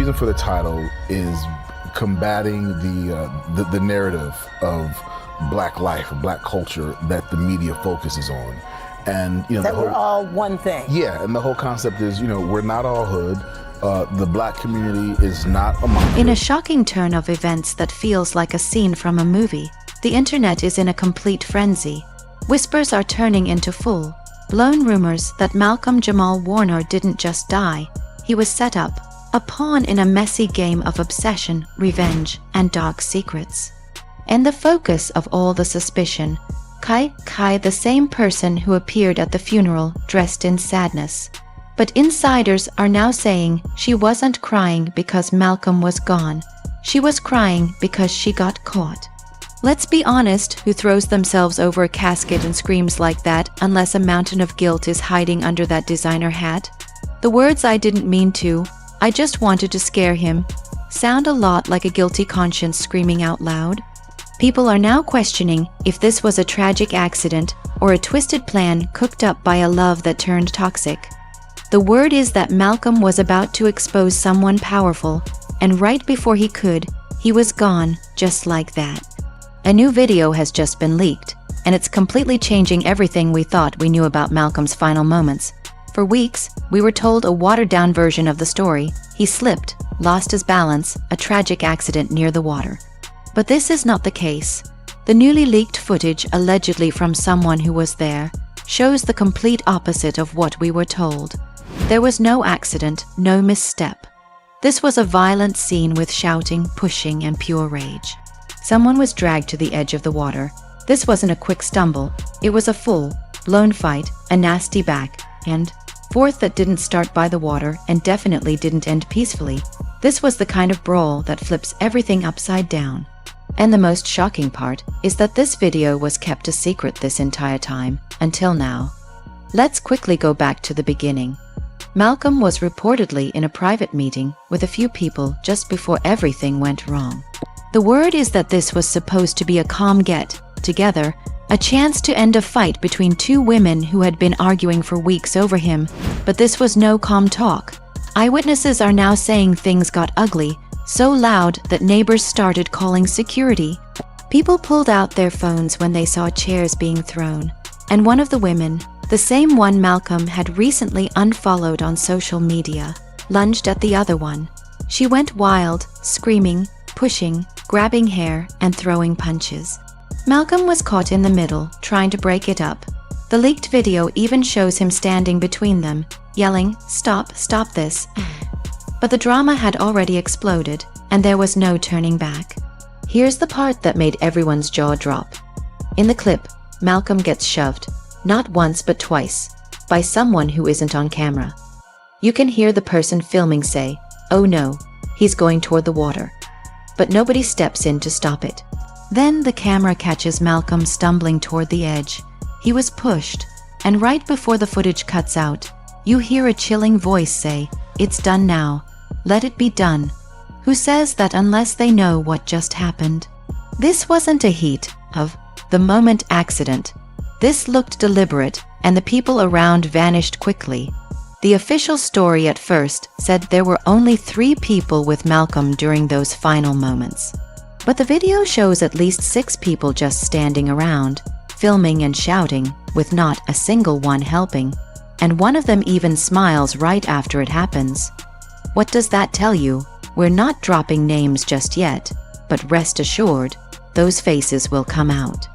reason for the title is combating the narrative of Black life, Black culture that the media focuses on. And that we're all one thing. Yeah, and the whole concept is, we're not all hood. The Black community is not a monolith. In a shocking turn of events that feels like a scene from a movie, the internet is in a complete frenzy. Whispers are turning into full-blown rumors that Malcolm Jamal Warner didn't just die. He was set up, a pawn in a messy game of obsession, revenge, and dark secrets. And the focus of all the suspicion, Kai, the same person who appeared at the funeral dressed in sadness. But insiders are now saying she wasn't crying because Malcolm was gone. She was crying because she got caught. Let's be honest, who throws themselves over a casket and screams like that unless a mountain of guilt is hiding under that designer hat? The words "I didn't mean to, I just wanted to scare him" sound a lot like a guilty conscience screaming out loud. People are now questioning if this was a tragic accident or a twisted plan cooked up by a love that turned toxic. The word is that Malcolm was about to expose someone powerful, and right before he could, he was gone, just like that. A new video has just been leaked, and it's completely changing everything we thought we knew about Malcolm's final moments. For weeks, we were told a watered-down version of the story. He slipped, lost his balance, a tragic accident near the water. But this is not the case. The newly leaked footage, allegedly from someone who was there, shows the complete opposite of what we were told. There was no accident, no misstep. This was a violent scene with shouting, pushing, and pure rage. Someone was dragged to the edge of the water. This wasn't a quick stumble. It was a full-blown fight, a nasty back and forth that didn't start by the water and definitely didn't end peacefully. This was the kind of brawl that flips everything upside down. And the most shocking part is that this video was kept a secret this entire time, until now. Let's quickly go back to the beginning. Malcolm was reportedly in a private meeting with a few people just before everything went wrong. The word is that this was supposed to be a calm get-together, a chance to end a fight between two women who had been arguing for weeks over him, but this was no calm talk. Eyewitnesses are now saying things got ugly, so loud that neighbors started calling security. People pulled out their phones when they saw chairs being thrown, and one of the women, the same one Malcolm had recently unfollowed on social media, lunged at the other one. She went wild, screaming, pushing, grabbing hair, and throwing punches. Malcolm was caught in the middle, trying to break it up. The leaked video even shows him standing between them, yelling, "Stop, stop this." But the drama had already exploded, and there was no turning back. Here's the part that made everyone's jaw drop. In the clip, Malcolm gets shoved, not once but twice, by someone who isn't on camera. You can hear the person filming say, "Oh no, he's going toward the water." But nobody steps in to stop it. Then the camera catches Malcolm stumbling toward the edge. He was pushed, and right before the footage cuts out, you hear a chilling voice say, "It's done now. Let it be done." Who says that unless they know what just happened? This wasn't a heat of the moment accident. This looked deliberate, and the people around vanished quickly. The official story at first said there were only 3 people with Malcolm during those final moments. But the video shows at least 6 people just standing around, filming and shouting, with not a single one helping, and one of them even smiles right after it happens. What does that tell you? We're not dropping names just yet, but rest assured, those faces will come out.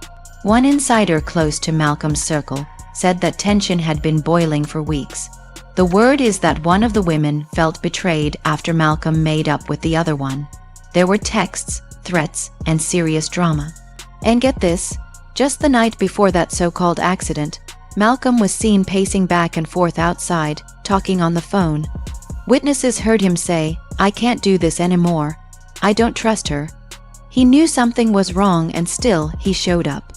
One insider close to Malcolm's circle said that tension had been boiling for weeks. The word is that one of the women felt betrayed after Malcolm made up with the other one. There were texts, threats, and serious drama. And get this, just the night before that so-called accident, Malcolm was seen pacing back and forth outside, talking on the phone. Witnesses heard him say, "I can't do this anymore. I don't trust her." He knew something was wrong, and still he showed up.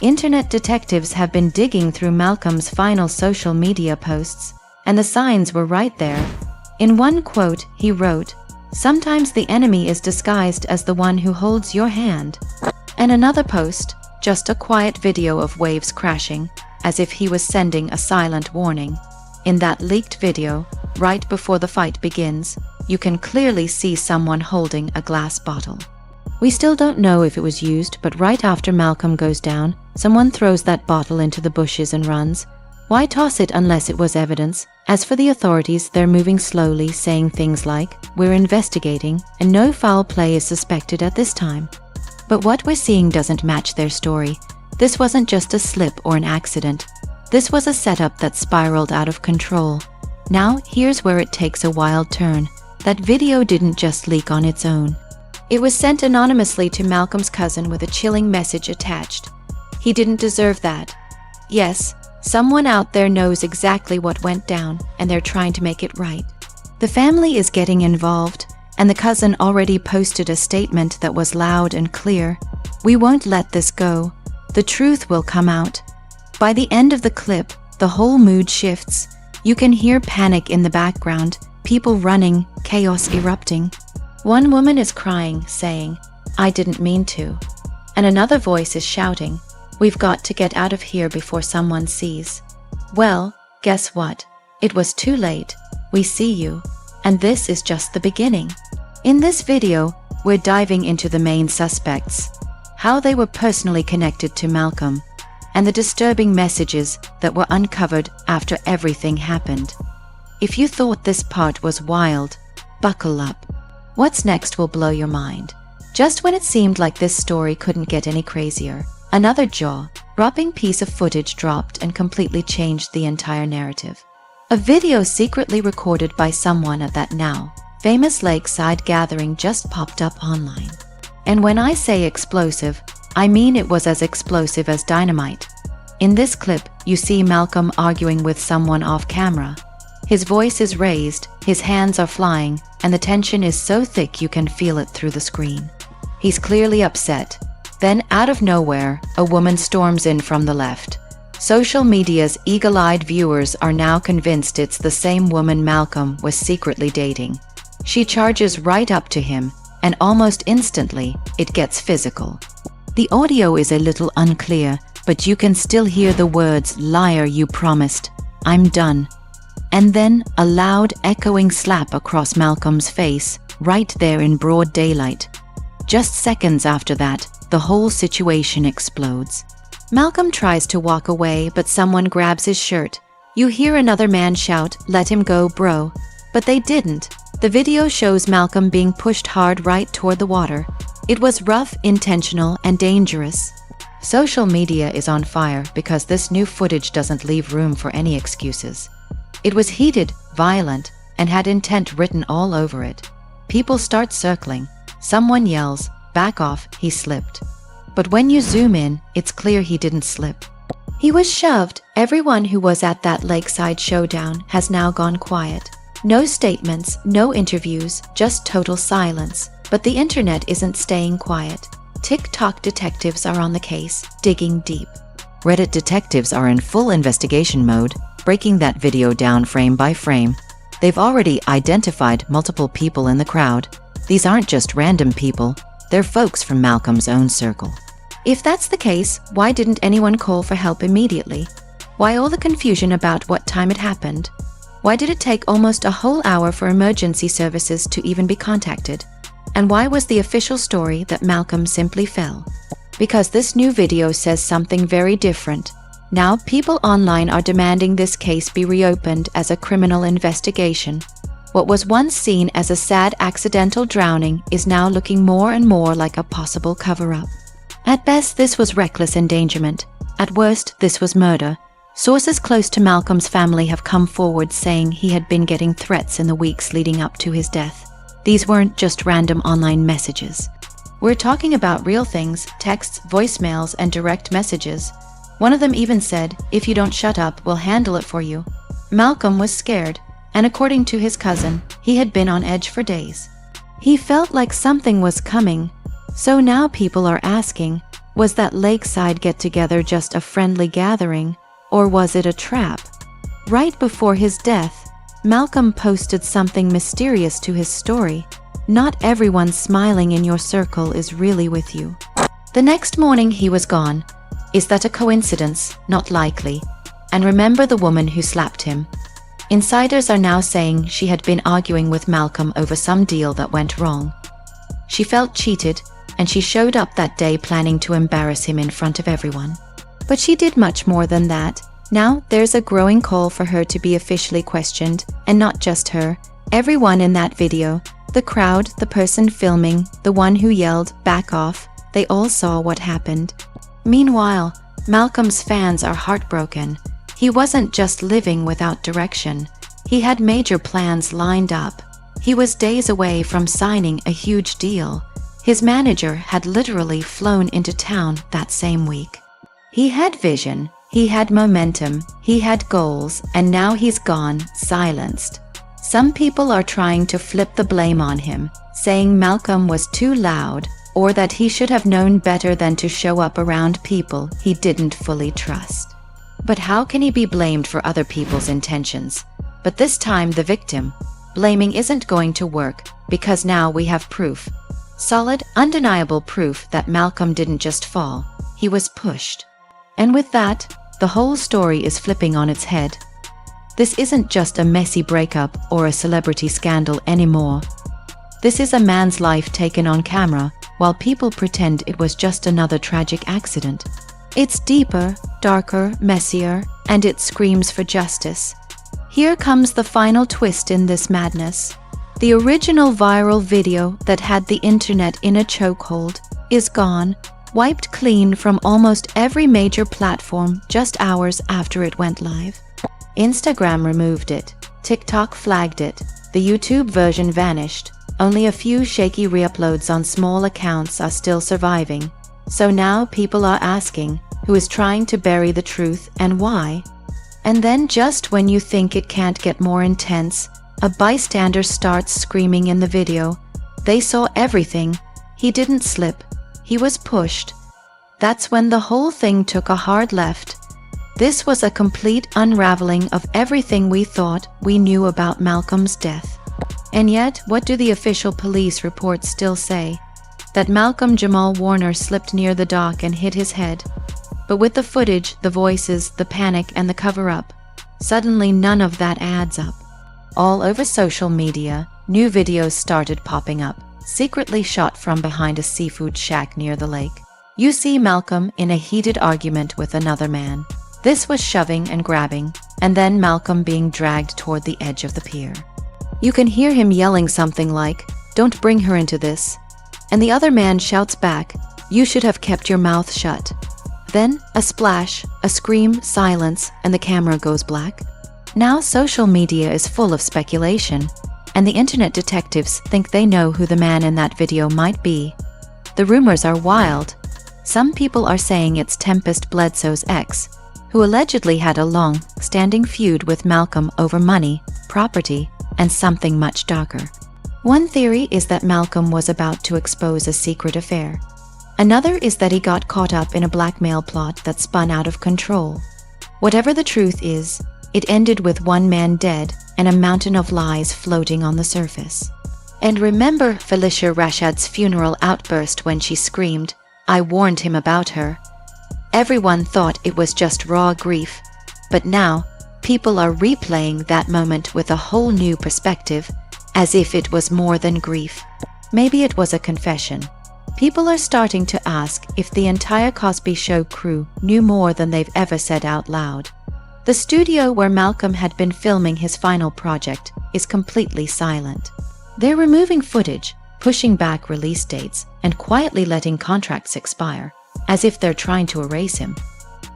Internet detectives have been digging through Malcolm's final social media posts, and the signs were right there. In one quote, he wrote, "Sometimes the enemy is disguised as the one who holds your hand." And another post, just a quiet video of waves crashing, as if he was sending a silent warning. In that leaked video, right before the fight begins, you can clearly see someone holding a glass bottle. We still don't know if it was used, but right after Malcolm goes down, someone throws that bottle into the bushes and runs. Why toss it unless it was evidence? As for the authorities, they're moving slowly, saying things like, "We're investigating, and no foul play is suspected at this time." But what we're seeing doesn't match their story. This wasn't just a slip or an accident. This was a setup that spiraled out of control. Now, here's where it takes a wild turn. That video didn't just leak on its own. It was sent anonymously to Malcolm's cousin with a chilling message attached. He didn't deserve that. Yes, someone out there knows exactly what went down, and they're trying to make it right. The family is getting involved, and the cousin already posted a statement that was loud and clear. "We won't let this go. The truth will come out." By the end of the clip, the whole mood shifts. You can hear panic in the background, people running, chaos erupting. One woman is crying, saying, "I didn't mean to." And another voice is shouting, "We've got to get out of here before someone sees." Well, guess what? It was too late. We see you. And this is just the beginning. In this video, we're diving into the main suspects, how they were personally connected to Malcolm, and the disturbing messages that were uncovered after everything happened. If you thought this part was wild, buckle up. What's next will blow your mind. Just when it seemed like this story couldn't get any crazier, another jaw-dropping piece of footage dropped and completely changed the entire narrative. A video secretly recorded by someone at that now famous lakeside gathering just popped up online. And when I say explosive, I mean it was as explosive as dynamite. In this clip, you see Malcolm arguing with someone off camera. His voice is raised, his hands are flying, and the tension is so thick you can feel it through the screen. He's clearly upset. Then, out of nowhere, a woman storms in from the left. Social media's eagle-eyed viewers are now convinced it's the same woman Malcolm was secretly dating. She charges right up to him, and almost instantly, it gets physical. The audio is a little unclear, but you can still hear the words, "Liar, you promised. I'm done." And then a loud, echoing slap across Malcolm's face, right there in broad daylight. Just seconds after that, the whole situation explodes. Malcolm tries to walk away, but someone grabs his shirt. You hear another man shout, "Let him go, bro." But they didn't. The video shows Malcolm being pushed hard right toward the water. It was rough, intentional, and dangerous. Social media is on fire because this new footage doesn't leave room for any excuses. It was heated, violent, and had intent written all over it. People start circling. Someone yells, "Back off, he slipped." But when you zoom in, it's clear he didn't slip. He was shoved. Everyone who was at that lakeside showdown has now gone quiet. No statements, no interviews, just total silence. But the internet isn't staying quiet. TikTok detectives are on the case, digging deep. Reddit detectives are in full investigation mode, breaking that video down frame by frame. They've already identified multiple people in the crowd. These aren't just random people, they're folks from Malcolm's own circle. If that's the case, why didn't anyone call for help immediately? Why all the confusion about what time it happened? Why did it take almost a whole hour for emergency services to even be contacted? And why was the official story that Malcolm simply fell? Because this new video says something very different. Now, people online are demanding this case be reopened as a criminal investigation. What was once seen as a sad accidental drowning is now looking more and more like a possible cover-up. At best, this was reckless endangerment. At worst, this was murder. Sources close to Malcolm's family have come forward saying he had been getting threats in the weeks leading up to his death. These weren't just random online messages. We're talking about real things, texts, voicemails, and direct messages. One of them even said, "If you don't shut up, we'll handle it for you." Malcolm was scared, and according to his cousin, he had been on edge for days. He felt like something was coming. So now people are asking, was that lakeside get-together just a friendly gathering, or was it a trap? Right before his death, Malcolm posted something mysterious to his story. Not everyone smiling in your circle is really with you. The next morning he was gone. Is that a coincidence? Not likely. And remember the woman who slapped him. Insiders are now saying she had been arguing with Malcolm over some deal that went wrong. She felt cheated, and she showed up that day planning to embarrass him in front of everyone. But she did much more than that. Now there's a growing call for her to be officially questioned, and not just her. Everyone in that video, the crowd, the person filming, the one who yelled, "Back off," they all saw what happened. Meanwhile, Malcolm's fans are heartbroken. He wasn't just living without direction. He had major plans lined up. He was days away from signing a huge deal. His manager had literally flown into town that same week. He had vision, he had momentum, he had goals, and now he's gone, silenced. Some people are trying to flip the blame on him, saying Malcolm was too loud, or that he should have known better than to show up around people he didn't fully trust. But how can he be blamed for other people's intentions? But this time the victim. Blaming isn't going to work, because now we have proof. Solid, undeniable proof that Malcolm didn't just fall, he was pushed. And with that, the whole story is flipping on its head. This isn't just a messy breakup or a celebrity scandal anymore. This is a man's life taken on camera, while people pretend it was just another tragic accident. It's deeper, darker, messier, and it screams for justice. Here comes the final twist in this madness. The original viral video that had the internet in a chokehold is gone, wiped clean from almost every major platform just hours after it went live. Instagram removed it, TikTok flagged it, the YouTube version vanished. Only a few shaky reuploads on small accounts are still surviving. So now people are asking, who is trying to bury the truth and why? And then just when you think it can't get more intense, a bystander starts screaming in the video. They saw everything. He didn't slip. He was pushed. That's when the whole thing took a hard left. This was a complete unraveling of everything we thought we knew about Malcolm's death. And yet, what do the official police reports still say? That Malcolm Jamal Warner slipped near the dock and hit his head. But with the footage, the voices, the panic, and the cover-up, suddenly none of that adds up. All over social media, new videos started popping up, secretly shot from behind a seafood shack near the lake. You see Malcolm in a heated argument with another man. This was shoving and grabbing, and then Malcolm being dragged toward the edge of the pier. You can hear him yelling something like, "Don't bring her into this." And the other man shouts back, "You should have kept your mouth shut." Then a splash, a scream, silence, and the camera goes black. Now social media is full of speculation, and the internet detectives think they know who the man in that video might be. The rumors are wild. Some people are saying it's Tempest Bledsoe's ex, who allegedly had a long-standing feud with Malcolm over money, property, and something much darker. One theory is that Malcolm was about to expose a secret affair. Another is that he got caught up in a blackmail plot that spun out of control. Whatever the truth is, it ended with one man dead and a mountain of lies floating on the surface. And remember Felicia Rashad's funeral outburst when she screamed, "I warned him about her." Everyone thought it was just raw grief, but now people are replaying that moment with a whole new perspective, as if it was more than grief. Maybe it was a confession. People are starting to ask if the entire Cosby Show crew knew more than they've ever said out loud. The studio where Malcolm had been filming his final project is completely silent. They're removing footage, pushing back release dates, and quietly letting contracts expire, as if they're trying to erase him.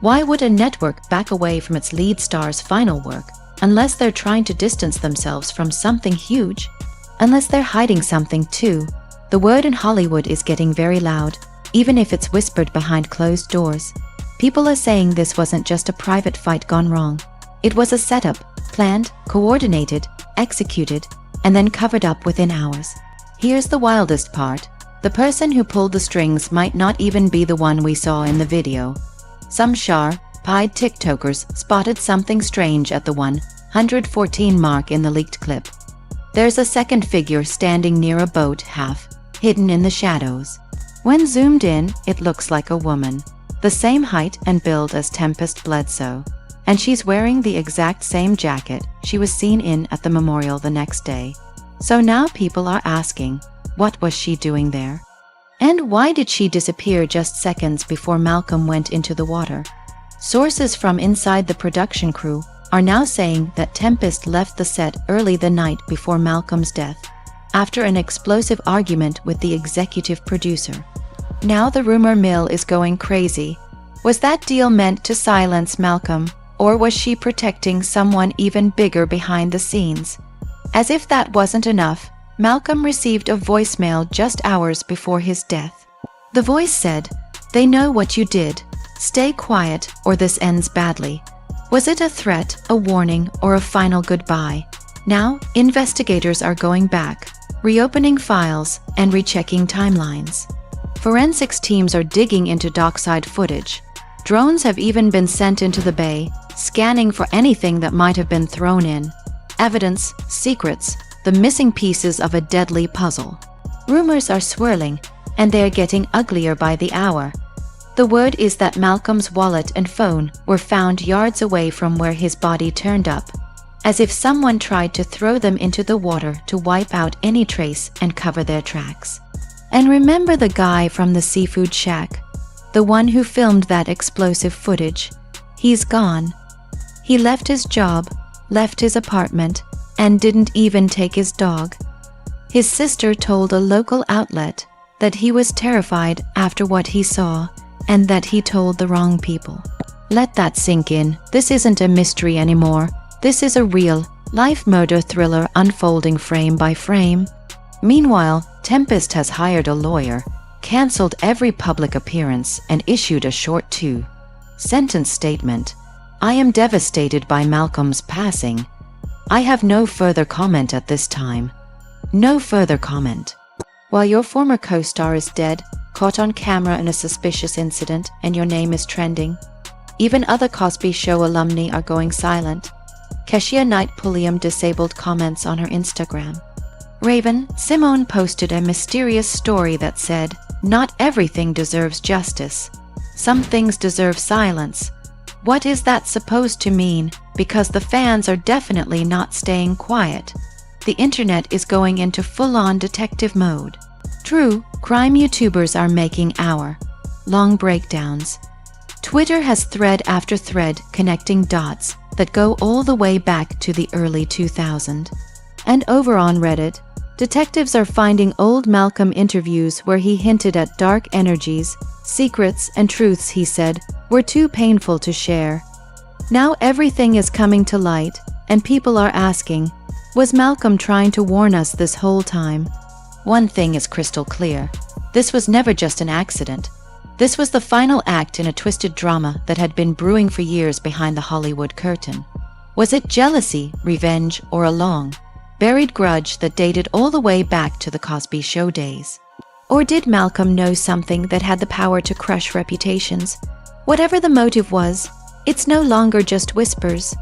Why would a network back away from its lead star's final work, unless they're trying to distance themselves from something huge? Unless they're hiding something too. The word in Hollywood is getting very loud, even if it's whispered behind closed doors. People are saying this wasn't just a private fight gone wrong. It was a setup, planned, coordinated, executed, and then covered up within hours. Here's the wildest part. The person who pulled the strings might not even be the one we saw in the video. Some sharp-eyed TikTokers spotted something strange at the 114 mark in the leaked clip. There's a second figure standing near a boat, half hidden in the shadows. When zoomed in, it looks like a woman, the same height and build as Tempest Bledsoe. and she's wearing the exact same jacket she was seen in at the memorial the next day. So now people are asking, what was she doing there? And why did she disappear just seconds before Malcolm went into the water? Sources from inside the production crew are now saying that Tempest left the set early the night before Malcolm's death, after an explosive argument with the executive producer. Now the rumor mill is going crazy. Was that deal meant to silence Malcolm, or was she protecting someone even bigger behind the scenes? As if that wasn't enough, Malcolm received a voicemail just hours before his death. The voice said, "They know what you did. Stay quiet or this ends badly." Was it a threat, a warning, or a final goodbye? Now, investigators are going back, reopening files and rechecking timelines. Forensics teams are digging into dockside footage. Drones have even been sent into the bay, scanning for anything that might have been thrown in. Evidence, secrets, the missing pieces of a deadly puzzle. Rumors are swirling, and they are getting uglier by the hour. The word is that Malcolm's wallet and phone were found yards away from where his body turned up, as if someone tried to throw them into the water to wipe out any trace and cover their tracks. And remember the guy from the seafood shack? The one who filmed that explosive footage? He's gone. He left his job, left his apartment, and didn't even take his dog. His sister told a local outlet that he was terrified after what he saw and that he told the wrong people. Let that sink in. This isn't a mystery anymore. This is a real, life murder thriller unfolding frame by frame. Meanwhile, Tempest has hired a lawyer, cancelled every public appearance, and issued a short two-sentence statement. "I am devastated by Malcolm's passing. I have no further comment at this time. No further comment." While your former co-star is dead, caught on camera in a suspicious incident, and your name is trending, even other Cosby Show alumni are going silent. Keshia Knight Pulliam disabled comments on her Instagram. Raven Simone posted a mysterious story that said, "Not everything deserves justice. Some things deserve silence." What is that supposed to mean? Because the fans are definitely not staying quiet. The internet is going into full-on detective mode. True, crime YouTubers are making hour-long breakdowns. Twitter has thread after thread connecting dots that go all the way back to the early 2000s. And over on Reddit, detectives are finding old Malcolm interviews where he hinted at dark energies, secrets, and truths he said were too painful to share. Now everything is coming to light, and people are asking, was Malcolm trying to warn us this whole time? One thing is crystal clear. This was never just an accident. This was the final act in a twisted drama that had been brewing for years behind the Hollywood curtain. Was it jealousy, revenge, or a long, buried grudge that dated all the way back to the Cosby Show days? Or did Malcolm know something that had the power to crush reputations? Whatever the motive was, it's no longer just whispers.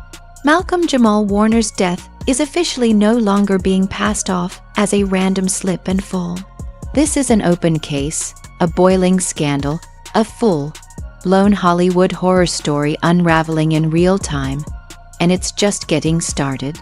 Malcolm Jamal Warner's death is officially no longer being passed off as a random slip and fall. This is an open case, a boiling scandal, a full-blown Hollywood horror story unraveling in real time, and it's just getting started.